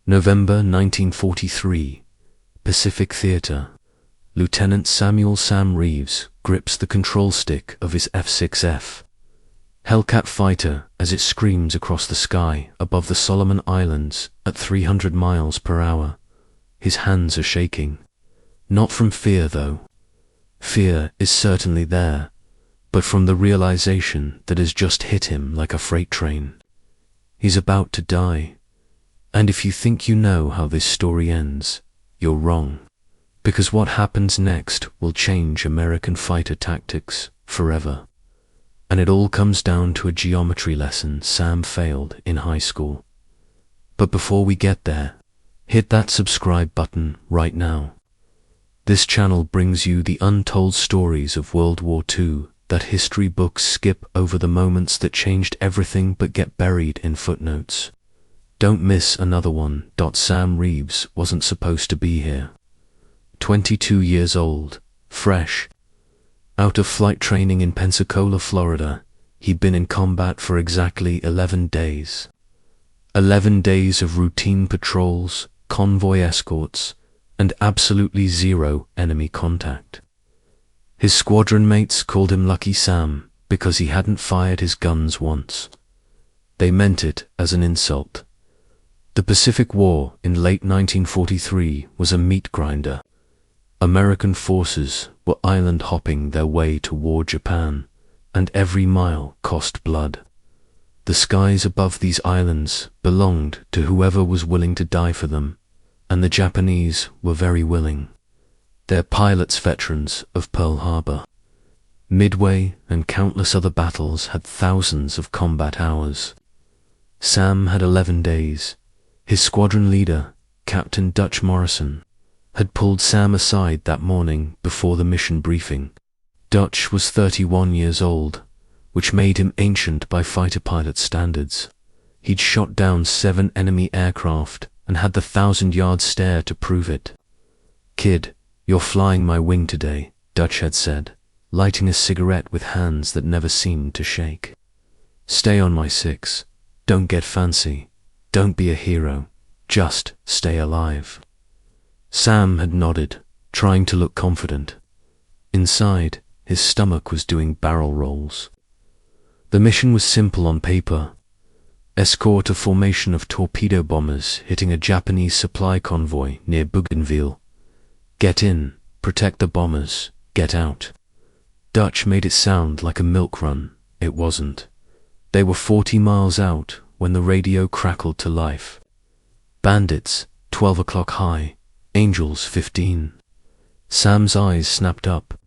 November 1943, Pacific Theater. Lieutenant Samuel "Sam" Reeves grips the control stick of his F6F Hellcat fighter as it screams across the sky above the Solomon Islands at 300 miles per hour. His hands are shaking. Not from fear, though. Fear is certainly there, but from the realization that has just hit him like a freight train. He's about to die. And if you think you know how this story ends, you're wrong. Because what happens next will change American fighter tactics forever. And it all comes down to a geometry lesson Sam failed in high school. But before we get there, hit that subscribe button right now. This channel brings you the untold stories of World War II that history books skip over, the moments that changed everything but get buried in footnotes. Don't miss another one. Sam Reeves wasn't supposed to be here. 22 years old, fresh, out of flight training in Pensacola, Florida, he'd been in combat for exactly 11 days. 11 days of routine patrols, convoy escorts, and absolutely zero enemy contact. His squadron mates called him Lucky Sam because he hadn't fired his guns once. They meant it as an insult. The Pacific War in late 1943 was a meat grinder. American forces were island hopping their way toward Japan, and every mile cost blood. The skies above these islands belonged to whoever was willing to die for them, and the Japanese were very willing. Their pilots veterans of Pearl Harbor. Midway and countless other battles had thousands of combat hours. Sam had 11 days. His squadron leader, Captain Dutch Morrison, had pulled Sam aside that morning before the mission briefing. Dutch was 31 years old, which made him ancient by fighter pilot standards. He'd shot down 7 enemy aircraft and had the 1,000-yard stare to prove it. "Kid, you're flying my wing today," Dutch had said, lighting a cigarette with hands that never seemed to shake. "Stay on my 6. Don't get fancy. Don't be a hero. Just stay alive." Sam had nodded, trying to look confident. Inside, his stomach was doing barrel rolls. The mission was simple on paper. Escort a formation of torpedo bombers hitting a Japanese supply convoy near Bougainville. Get in, protect the bombers, get out. Dutch made it sound like a milk run. It wasn't. They were 40 miles out when the radio crackled to life. "Bandits, 12 o'clock high. Angels, 15. Sam's eyes snapped up.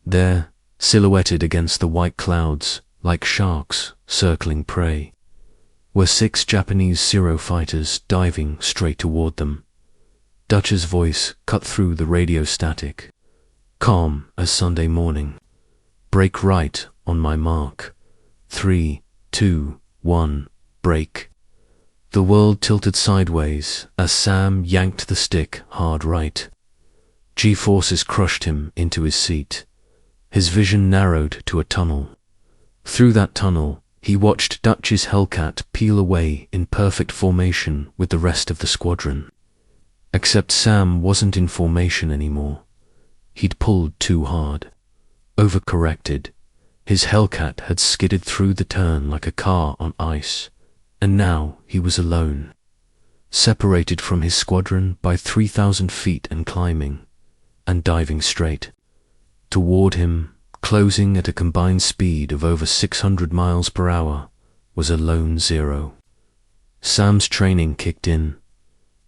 There, silhouetted against the white clouds, like sharks circling prey, were 6 Japanese Zero fighters diving straight toward them. Dutch's voice cut through the radio static, calm as Sunday morning. "Break right on my mark. 3, 2, 1, break." The world tilted sideways as Sam yanked the stick hard right. G-forces crushed him into his seat. His vision narrowed to a tunnel. Through that tunnel, he watched Dutch's Hellcat peel away in perfect formation with the rest of the squadron. Except Sam wasn't in formation anymore. He'd pulled too hard. Overcorrected. His Hellcat had skidded through the turn like a car on ice. And now he was alone, separated from his squadron by 3,000 feet and climbing, and diving straight. Toward him, closing at a combined speed of over 600 miles per hour, was a lone Zero. Sam's training kicked in.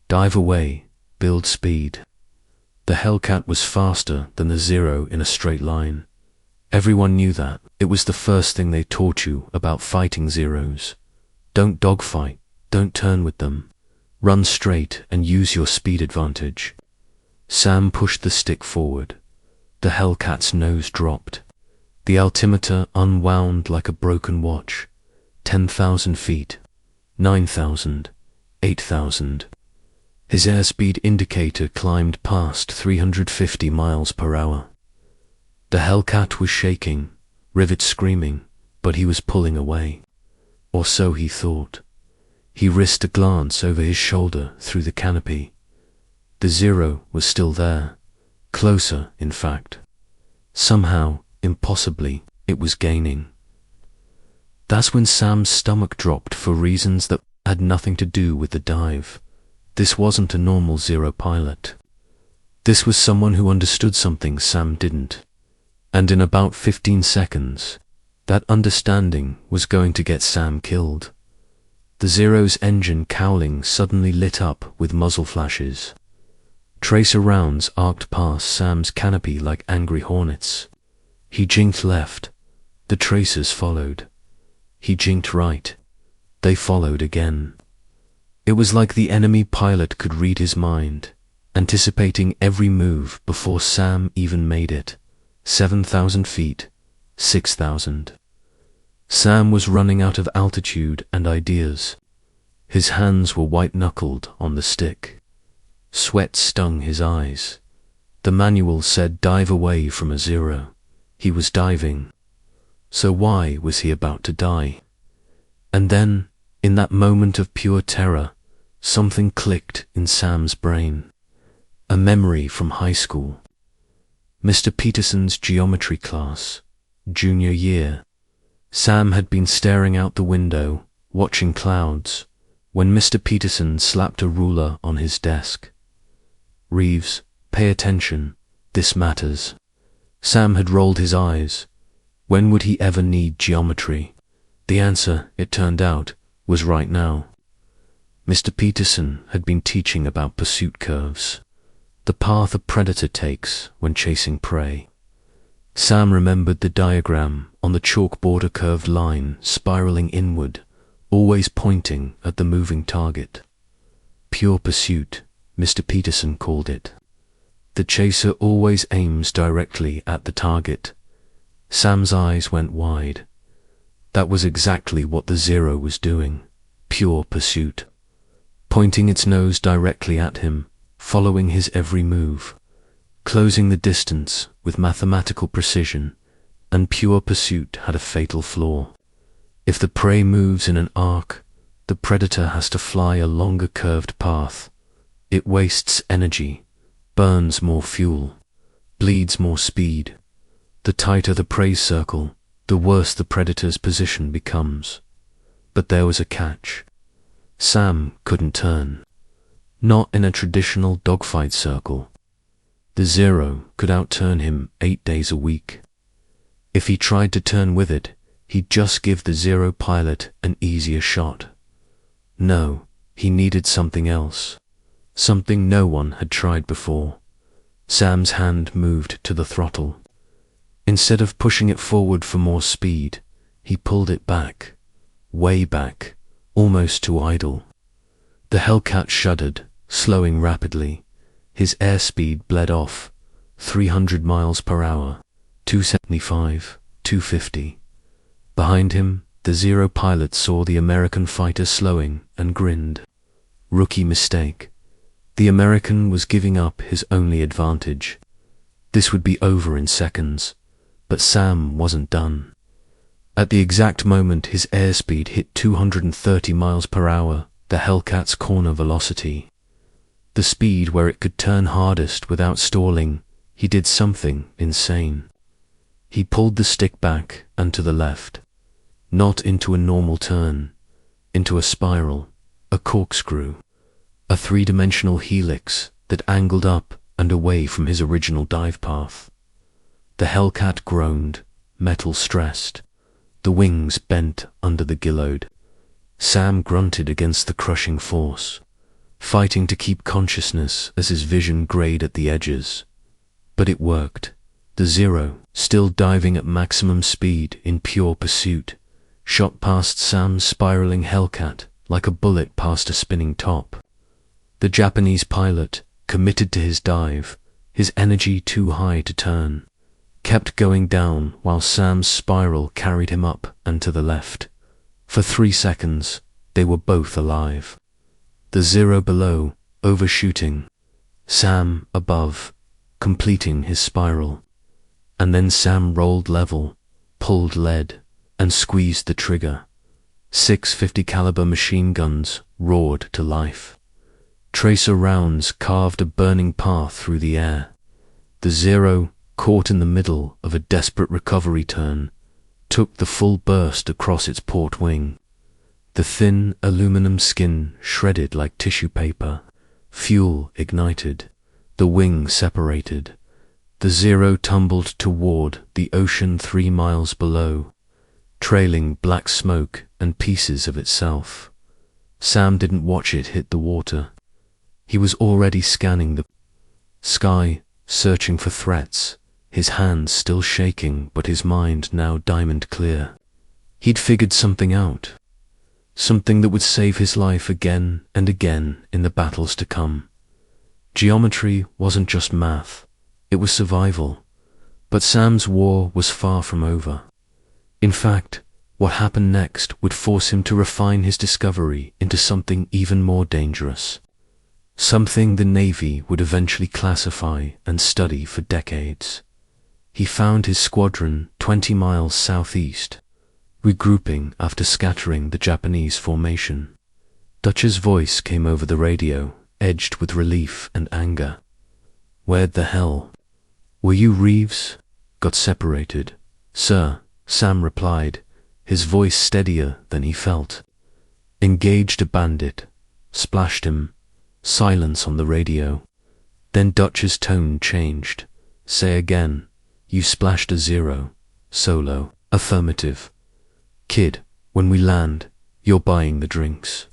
Dive away, build speed. The Hellcat was faster than the Zero in a straight line. Everyone knew that. It was the first thing they taught you about fighting Zeros. Don't dogfight, don't turn with them. Run straight and use your speed advantage. Sam pushed the stick forward. The Hellcat's nose dropped. The altimeter unwound like a broken watch. 10,000 feet, 9,000, 8,000. His airspeed indicator climbed past 350 miles per hour. The Hellcat was shaking, rivets screaming, but he was pulling away. Or so he thought. He risked a glance over his shoulder through the canopy. The Zero was still there. Closer, in fact. Somehow, impossibly, it was gaining. That's when Sam's stomach dropped for reasons that had nothing to do with the dive. This wasn't a normal Zero pilot. This was someone who understood something Sam didn't. And in about 15 seconds, that understanding was going to get Sam killed. The Zero's engine cowling suddenly lit up with muzzle flashes. Tracer rounds arced past Sam's canopy like angry hornets. He jinked left. The tracers followed. He jinked right. They followed again. It was like the enemy pilot could read his mind, anticipating every move before Sam even made it. 7,000 feet, 6,000. Sam was running out of altitude and ideas. His hands were white-knuckled on the stick. Sweat stung his eyes. The manual said dive away from a Zero. He was diving. So why was he about to die? And then, in that moment of pure terror, something clicked in Sam's brain. A memory from high school. Mr. Peterson's geometry class, junior year. Sam had been staring out the window, watching clouds, when Mr. Peterson slapped a ruler on his desk. Reeves, pay attention, this matters. Sam had rolled his eyes. When would he ever need geometry? The answer, it turned out, was right now. Mr. Peterson had been teaching about pursuit curves, the path a predator takes when chasing prey. Sam remembered the diagram on the chalkboard, a curved line spiraling inward, always pointing at the moving target. Pure pursuit, Mr. Peterson called it. The chaser always aims directly at the target. Sam's eyes went wide. That was exactly what the Zero was doing. Pure pursuit. Pointing its nose directly at him, following his every move, closing the distance with mathematical precision, and pure pursuit had a fatal flaw. If the prey moves in an arc, the predator has to fly a longer curved path. It wastes energy, burns more fuel, bleeds more speed. The tighter the prey's circle, the worse the predator's position becomes. But there was a catch. Sam couldn't turn. Not in a traditional dogfight circle. The Zero could outturn him 8 days a week. If he tried to turn with it, he'd just give the Zero pilot an easier shot. No, he needed something else. Something no one had tried before. Sam's hand moved to the throttle. Instead of pushing it forward for more speed, he pulled it back. Way back. Almost to idle. The Hellcat shuddered, slowing rapidly. His airspeed bled off. 300 miles per hour. 275, 250. Behind him, the Zero pilot saw the American fighter slowing and grinned. Rookie mistake. The American was giving up his only advantage. This would be over in seconds. But Sam wasn't done. At the exact moment his airspeed hit 230 miles per hour, the Hellcat's corner velocity. The speed where it could turn hardest without stalling, he did something insane. He pulled the stick back and to the left. Not into a normal turn, into a spiral, a corkscrew, a three-dimensional helix that angled up and away from his original dive path. The Hellcat groaned, metal stressed. The wings bent under the gillode. Sam grunted against the crushing force, fighting to keep consciousness as his vision grayed at the edges. But it worked. The Zero, still diving at maximum speed in pure pursuit, shot past Sam's spiraling Hellcat like a bullet past a spinning top. The Japanese pilot, committed to his dive, his energy too high to turn, kept going down while Sam's spiral carried him up and to the left. For 3 seconds, they were both alive. The Zero below, overshooting. Sam above, completing his spiral. And then Sam rolled level, pulled lead, and squeezed the trigger. 650 caliber machine guns roared to life. Tracer rounds carved a burning path through the air. The Zero, caught in the middle of a desperate recovery turn, took the full burst across its port wing. The thin aluminum skin shredded like tissue paper. Fuel ignited. The wing separated. The Zero tumbled toward the ocean 3 miles below, trailing black smoke and pieces of itself. Sam didn't watch it hit the water. He was already scanning the sky, searching for threats, his hands still shaking but his mind now diamond clear. He'd figured something out. Something that would save his life again and again in the battles to come. Geometry wasn't just math, it was survival. But Sam's war was far from over. In fact, what happened next would force him to refine his discovery into something even more dangerous. Something the Navy would eventually classify and study for decades. He found his squadron 20 miles southeast, regrouping after scattering the Japanese formation. Dutch's voice came over the radio, edged with relief and anger. "Where the hell were you, Reeves?" "Got separated, sir," Sam replied, his voice steadier than he felt. "Engaged a bandit. Splashed him." Silence on the radio. Then Dutch's tone changed. "Say again. You splashed a Zero. Solo." "Affirmative." "Kid, when we land, you're buying the drinks.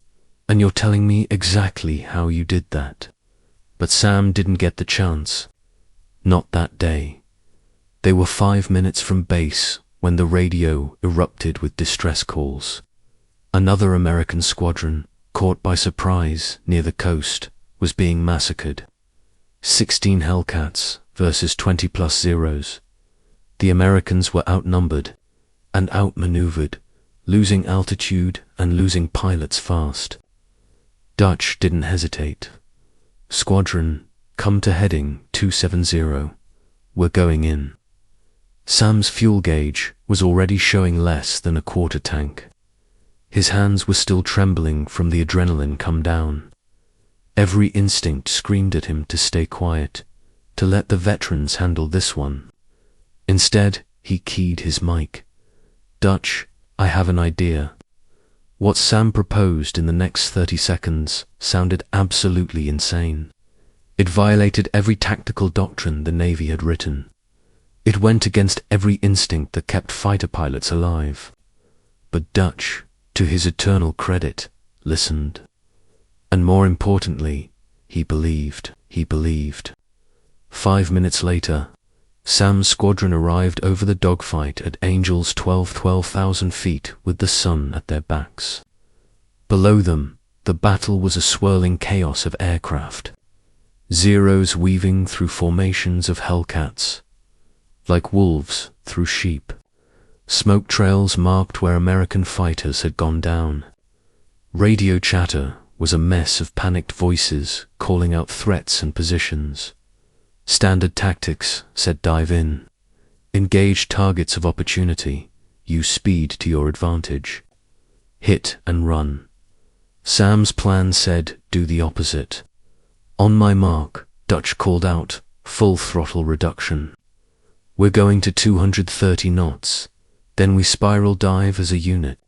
And you're telling me exactly how you did that." But Sam didn't get the chance. Not that day. They were 5 minutes from base when the radio erupted with distress calls. Another American squadron, caught by surprise near the coast, was being massacred. 16 Hellcats versus 20+ Zeros. The Americans were outnumbered and outmaneuvered, losing altitude and losing pilots fast. Dutch didn't hesitate. "Squadron, come to heading 270. We're going in." Sam's fuel gauge was already showing less than a quarter tank. His hands were still trembling from the adrenaline come down. Every instinct screamed at him to stay quiet, to let the veterans handle this one. Instead, he keyed his mic. "Dutch, I have an idea." What Sam proposed in the next 30 seconds sounded absolutely insane. It violated every tactical doctrine the Navy had written. It went against every instinct that kept fighter pilots alive. But Dutch, to his eternal credit, listened. And more importantly, he believed. 5 minutes later, Sam's squadron arrived over the dogfight at Angel's 12,000 feet with the sun at their backs. Below them, the battle was a swirling chaos of aircraft. Zeros weaving through formations of Hellcats, like wolves through sheep. Smoke trails marked where American fighters had gone down. Radio chatter was a mess of panicked voices calling out threats and positions. Standard tactics said dive in. Engage targets of opportunity. Use speed to your advantage. Hit and run. Sam's plan said do the opposite. On my mark, Dutch called out, full throttle reduction. We're going to 230 knots. Then we spiral dive as a unit.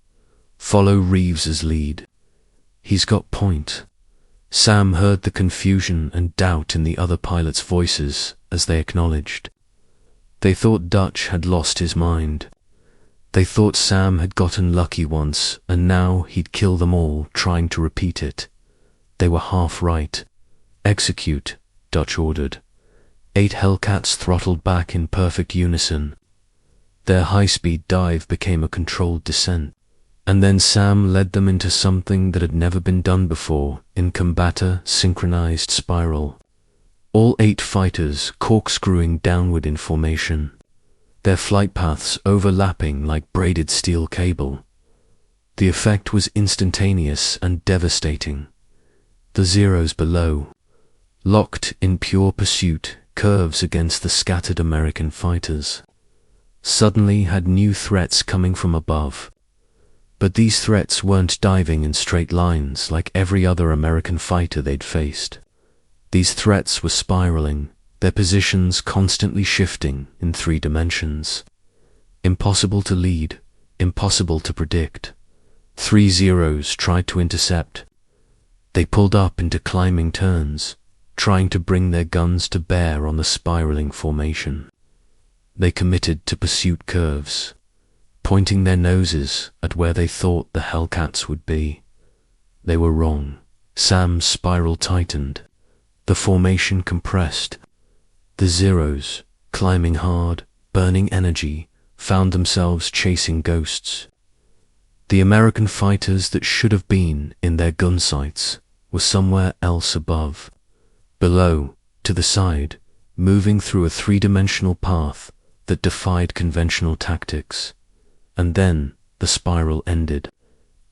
Follow Reeves's lead. He's got point. Sam heard the confusion and doubt in the other pilots' voices as they acknowledged. They thought Dutch had lost his mind. They thought Sam had gotten lucky once and now he'd kill them all trying to repeat it. They were half right. Execute, Dutch ordered. 8 Hellcats throttled back in perfect unison. Their high-speed dive became a controlled descent. And then Sam led them into something that had never been done before in combatter synchronized spiral. All 8 fighters corkscrewing downward in formation, their flight paths overlapping like braided steel cable. The effect was instantaneous and devastating. The Zeros below, locked in pure pursuit, curves against the scattered American fighters, suddenly had new threats coming from above. But these threats weren't diving in straight lines like every other American fighter they'd faced. These threats were spiraling, their positions constantly shifting in 3 dimensions. Impossible to lead, impossible to predict. 3 Zeros tried to intercept. They pulled up into climbing turns, trying to bring their guns to bear on the spiraling formation. They committed to pursuit curves, pointing their noses at where they thought the Hellcats would be. They were wrong. Sam's spiral tightened. The formation compressed. The Zeros, climbing hard, burning energy, found themselves chasing ghosts. The American fighters that should have been in their gun sights were somewhere else above. Below, to the side, moving through a 3-dimensional path that defied conventional tactics. And then the spiral ended.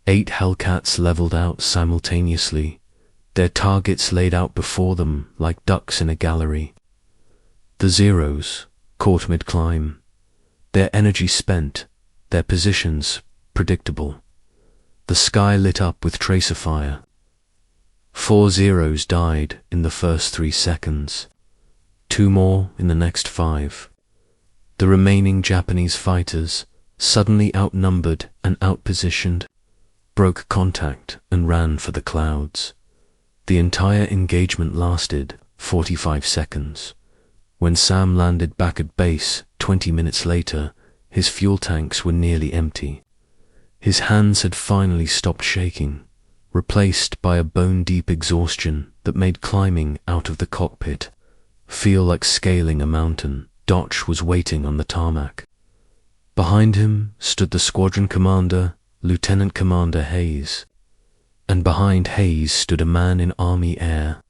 8 Hellcats leveled out simultaneously, their targets laid out before them like ducks in a gallery. The Zeros, caught mid-climb, their energy spent, their positions predictable. The sky lit up with tracer fire. 4 Zeros died in the first 3 seconds, 2 more in the next 5. The remaining Japanese fighters, suddenly outnumbered and outpositioned, broke contact and ran for the clouds. The entire engagement lasted 45 seconds. When Sam landed back at base 20 minutes later, his fuel tanks were nearly empty. His hands had finally stopped shaking, replaced by a bone-deep exhaustion that made climbing out of the cockpit feel like scaling a mountain. Dotch was waiting on the tarmac. Behind him stood the squadron commander, Lieutenant Commander Hayes. And behind Hayes stood a man in Army Air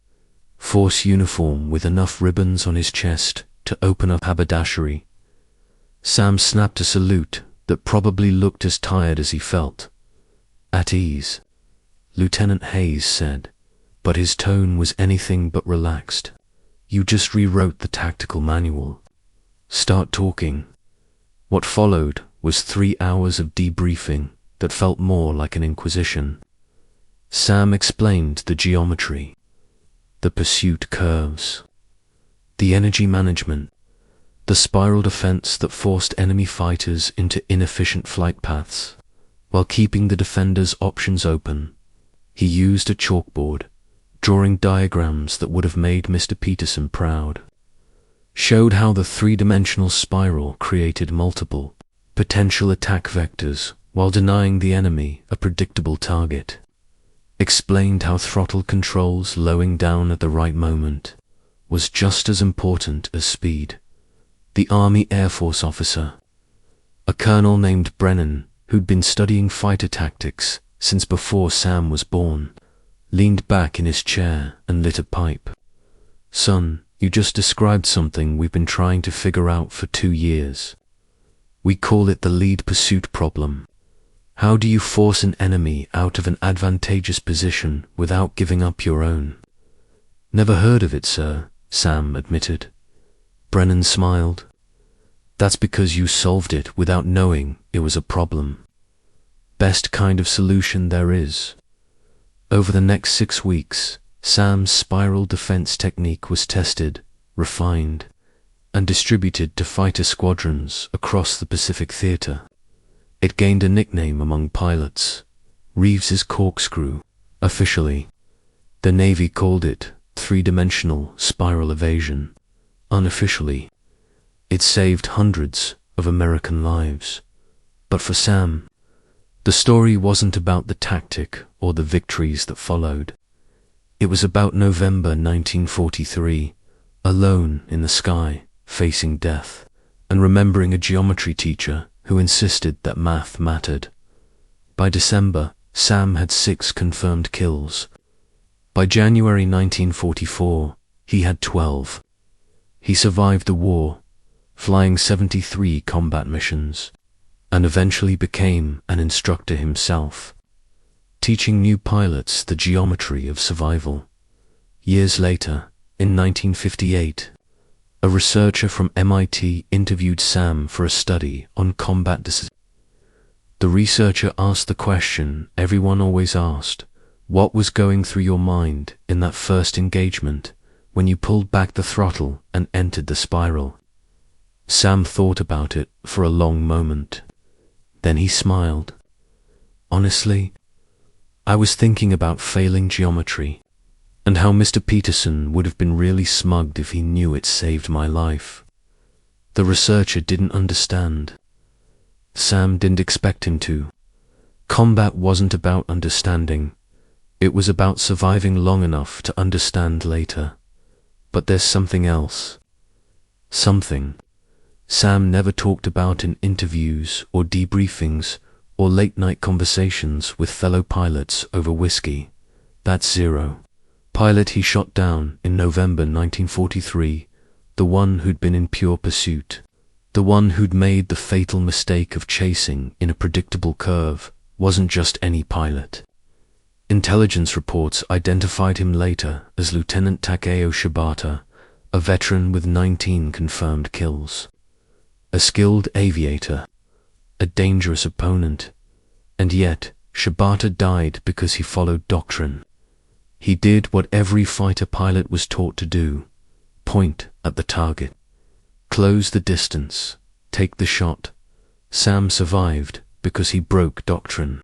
Force uniform with enough ribbons on his chest to open up haberdashery. Sam snapped a salute that probably looked as tired as he felt. At ease, Lieutenant Hayes said, but his tone was anything but relaxed. You just rewrote the tactical manual. Start talking. What followed was 3 hours of debriefing that felt more like an inquisition. Sam explained the geometry, the pursuit curves, the energy management, the spiral defense that forced enemy fighters into inefficient flight paths, while keeping the defenders' options open. He used a chalkboard, drawing diagrams that would have made Mr. Peterson proud. Showed how the 3-dimensional spiral created multiple, potential attack vectors while denying the enemy a predictable target. Explained how throttle control slowing down at the right moment was just as important as speed. The Army Air Force officer, a colonel named Brennan, who'd been studying fighter tactics since before Sam was born, leaned back in his chair and lit a pipe. Son, you just described something we've been trying to figure out for 2 years. We call it the lead pursuit problem. How do you force an enemy out of an advantageous position without giving up your own? Never heard of it, sir, Sam admitted. Brennan smiled. That's because you solved it without knowing it was a problem. Best kind of solution there is. Over the next 6 weeks, Sam's spiral defense technique was tested, refined, and distributed to fighter squadrons across the Pacific Theater. It gained a nickname among pilots, Reeves's Corkscrew. Officially, the Navy called it 3-dimensional spiral evasion. Unofficially, it saved hundreds of American lives. But for Sam, the story wasn't about the tactic or the victories that followed. It was about November 1943, alone in the sky, facing death, and remembering a geometry teacher who insisted that math mattered. By December, Sam had 6 confirmed kills. By January 1944, he had 12. He survived the war, flying 73 combat missions, and eventually became an instructor himself, teaching new pilots the geometry of survival. Years later, in 1958, a researcher from MIT interviewed Sam for a study on combat decisions. The researcher asked the question everyone always asked: what was going through your mind in that first engagement, when you pulled back the throttle and entered the spiral? Sam thought about it for a long moment. Then he smiled. Honestly, I was thinking about failing geometry, and how Mr. Peterson would have been really smug if he knew it saved my life. The researcher didn't understand. Sam didn't expect him to. Combat wasn't about understanding. It was about surviving long enough to understand later. But there's something else. Something Sam never talked about in interviews or debriefings or late-night conversations with fellow pilots over whiskey. That's Zero. Pilot he shot down in November 1943, the one who'd been in pure pursuit, the one who'd made the fatal mistake of chasing in a predictable curve, wasn't just any pilot. Intelligence reports identified him later as Lieutenant Takeo Shibata, a veteran with 19 confirmed kills. A skilled aviator, a dangerous opponent, and yet Shibata died because he followed doctrine. He did what every fighter pilot was taught to do: point at the target, close the distance, take the shot. Sam survived because he broke doctrine,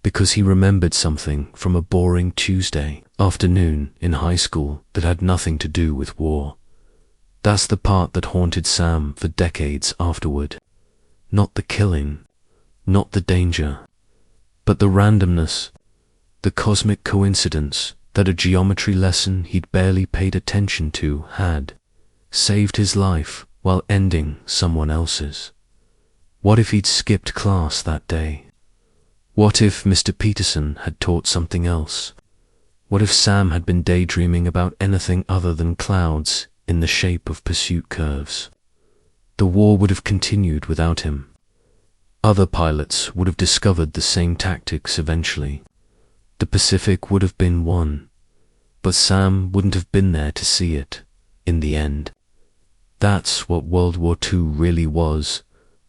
because he remembered something from a boring Tuesday afternoon in high school that had nothing to do with war. That's the part that haunted Sam for decades afterward. Not the killing, not the danger, but the randomness, the cosmic coincidence that a geometry lesson he'd barely paid attention to had saved his life while ending someone else's. What if he'd skipped class that day? What if Mr. Peterson had taught something else? What if Sam had been daydreaming about anything other than clouds in the shape of pursuit curves? The war would have continued without him. Other pilots would have discovered the same tactics eventually. The Pacific would have been won, but Sam wouldn't have been there to see it, in the end. That's what World War II really was: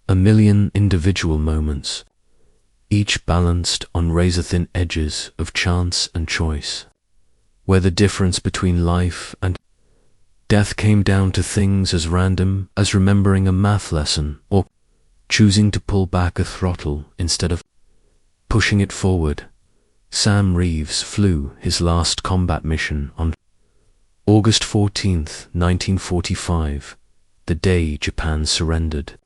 a million individual moments, each balanced on razor-thin edges of chance and choice, where the difference between life and death came down to things as random as remembering a math lesson or choosing to pull back a throttle instead of pushing it forward. Sam Reeves flew his last combat mission on August 14, 1945, the day Japan surrendered.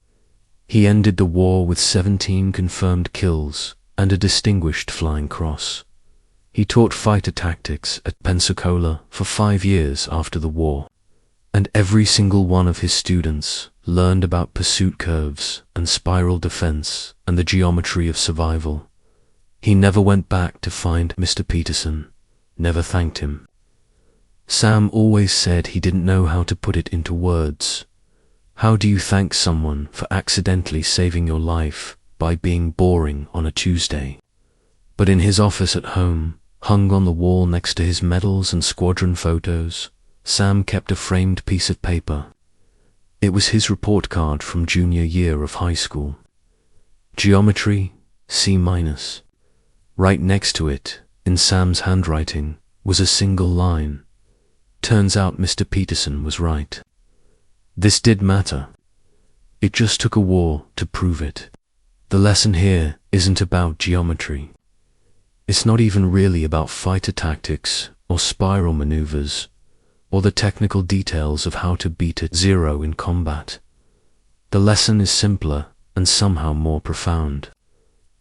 He ended the war with 17 confirmed kills and a Distinguished Flying Cross. He taught fighter tactics at Pensacola for 5 years after the war, and every single one of his students learned about pursuit curves and spiral defense and the geometry of survival. He never went back to find Mr. Peterson, never thanked him. Sam always said he didn't know how to put it into words. How do you thank someone for accidentally saving your life by being boring on a Tuesday? But in his office at home, hung on the wall next to his medals and squadron photos, Sam kept a framed piece of paper. It was his report card from junior year of high school. Geometry, C-. Right next to it, in Sam's handwriting, was a single line: turns out Mr. Peterson was right. This did matter. It just took a war to prove it. The lesson here isn't about geometry. It's not even really about fighter tactics or spiral maneuvers or the technical details of how to beat a zero in combat. The lesson is simpler and somehow more profound.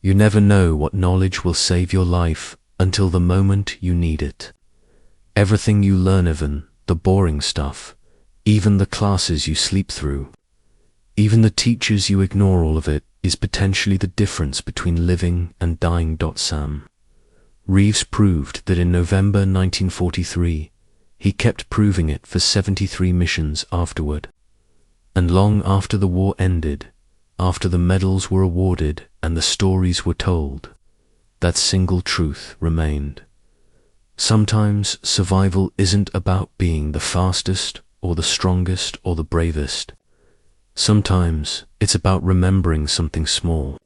You never know what knowledge will save your life until the moment you need it. Everything you learn, even the boring stuff, even the classes you sleep through, even the teachers you ignore, all of it is potentially the difference between living and dying. Sam Reeves proved that in November 1943. He kept proving it for 73 missions afterward. And long after the war ended, after the medals were awarded and the stories were told, that single truth remained. Sometimes survival isn't about being the fastest or the strongest or the bravest. Sometimes it's about remembering something small,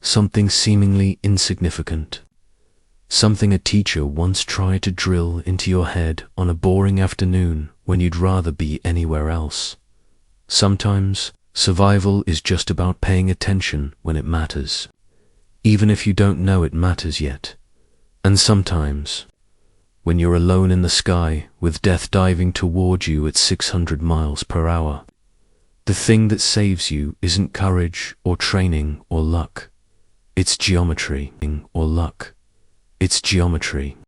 something seemingly insignificant, something a teacher once tried to drill into your head on a boring afternoon when you'd rather be anywhere else. Sometimes, survival is just about paying attention when it matters, even if you don't know it matters yet. And sometimes, when you're alone in the sky with death diving toward you at 600 miles per hour, the thing that saves you isn't courage or training or luck. It's geometry or luck. It's geometry.